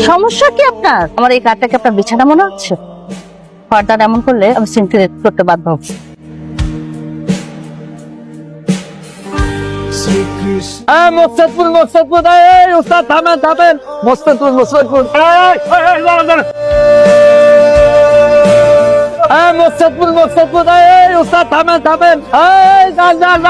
সমস্যা কি আপনার? আমার এই কার্ডটাকে আপনার বিছানা মনে হচ্ছে? ফার্দার এমন করলে আমি সিনকে করতে বাধ্য হব। মোস্তাদপুর এই উস্তাদ থামেন মোস্তাদপুর মোস্তাদপুর এই উস্তাদ থামেন এই যান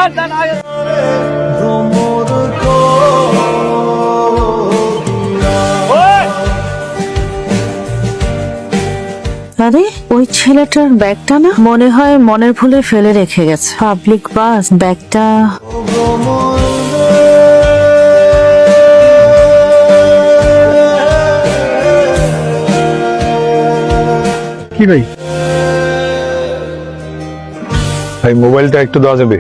আরে ওই ছেলেটার ব্যাগটা না মনে হয় মনের ভুলে ফেলে রেখে গেছে। পাবলিক বাস ব্যাগটা। কি ভাই ভাই মোবাইলটা একটু দেওয়া যাবে?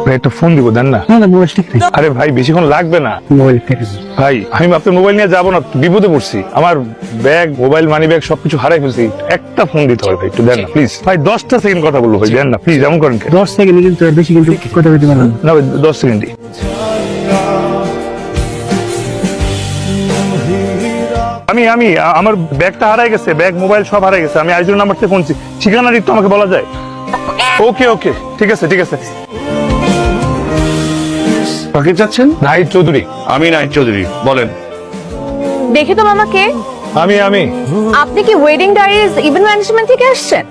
ভাই একটা ফোন দিব, দেন না। না মোবাইল ঠিক নেই, আরে ভাই বেশিক্ষণ লাগবে না। মোবাইল ঠিক আছে। ভাই আমি আপনার মোবাইল নিয়ে যাবো না, বিপদে পড়ছি। আমার ব্যাগ, মোবাইল, মানি ব্যাগ সবকিছু হারাই ফেলছি। একটা ফোন দিতে হবে ভাই, একটু দেন না প্লিজ। ভাই 10টা সেকেন্ড কথা বলবো ভাই, দেন না প্লিজ। এমন করেন কেন? 10 সেকেন্ড কিন্তু বেশি, কিন্তু কথা বলতে পারলাম না ভাই 10 সেকেন্ডই। আমি আমার ব্যাগটা হারাই গেছে, ব্যাগ মোবাইল সব হারাই গেছে। আমি আইজুর নাম্বার থেকে ফোন, ঠিকানা একটু আমাকে বলা যায়? ওকে ঠিক আছে কাকে চাচ্ছেন? নাহিদ চৌধুরী। আমি নাহিদ চৌধুরী, বলেন। দেখি তো মামাকে। আমি আপনি কি ওয়েডিং ডায়ারিজ ইভেন্ট ম্যানেজমেন্ট থেকে আসছেন?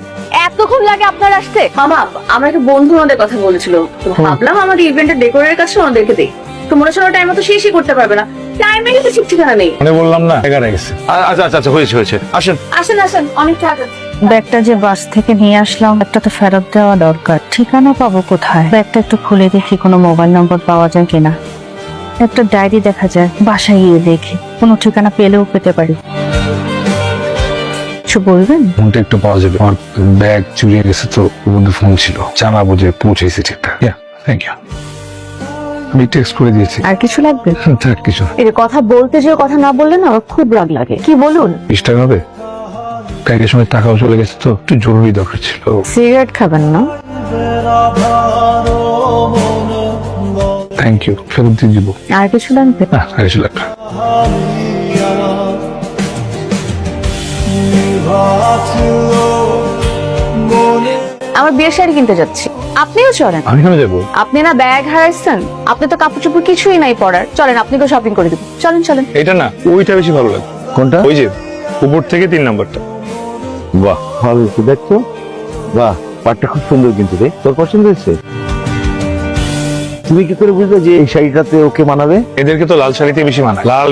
এতক্ষণ লাগে আপনার আসতে? মামা, আমার একটা বন্ধু আমাদের কথা বলেছিল, তো ভাবলাম আমাদের ইভেন্টের ডেকোরের কাছে ওনাদেরকে দেই। তো মনে হচ্ছে টাইম মতো শেষই করতে পারবে না, টাইমে কিন্তু ঠিক ঠিকানা নেই। মানে বললাম না, এগারে গেছে। আচ্ছা হয়েছে, আসেন। আসেন অনেক টাকা। ব্যাগটা যে বাস থেকে নিয়ে আসলাম, একটা তো ফেরত দেওয়া দরকার। ঠিকানা পাবো কোথায়? ব্যাগটা একটু খুলে দেখি কোনো মোবাইল নম্বর পাওয়া যায় কিনা। একটা ডায়েরি দেখা যায়, বাসায় গিয়ে দেখি কোনো ঠিকানা পেলেও পেতে পারি। কিছু বলবেন? ফোনটা একটু পাওয়া যাবে? আমার ব্যাগ চুরিয়ে গেছে তো, ওর মধ্যে ফোন ছিল। জানাবো যে পৌঁছেছি ঠিকঠাক। Thank you. আমি টেক্সট করে দিয়েছি। আর কিছু লাগবে? থাক কিছু। এর কথা বলতে যে কথা না বললে না আমার খুব রাগ লাগে। কি বলুন? 20 টাকা হবে? ব্যাগের সময় টাকাও চলে গেছে তো, একটু জরুরি দরকার ছিল। সিগারেট খাবেন না? থ্যাংক ইউ, ফেরত দিয়ে দিব। আর কিছু লাগবে? না আর কিছু লাগবে না। আমার বিয়ের শাড়ি কিনতে যাচ্ছি, আপনিও চলেন। আমি কেন যাবো? আপনি না ব্যাগ হারাইছেন, আপনি তো কাপড় চোপড় কিছুই নাই পরার। চলেন, আপনাকে শপিং করে দেবো। চলেন। এটা না, ওইটা বেশি ভালো লাগে। কোনটা? ওই যে উপর থেকে 3 নাম্বারটা। বাহ, ভালো হয়েছে দেখছো। বাহ, পাটটা খুব সুন্দর কিন্তু রে, তোর পছন্দ হয়েছে? তুমি কি করে বুঝলে যে এই শাড়িটাতে ওকে মানাবে? এদেরকে তো লাল শাড়িতে বেশি মানায়, লাল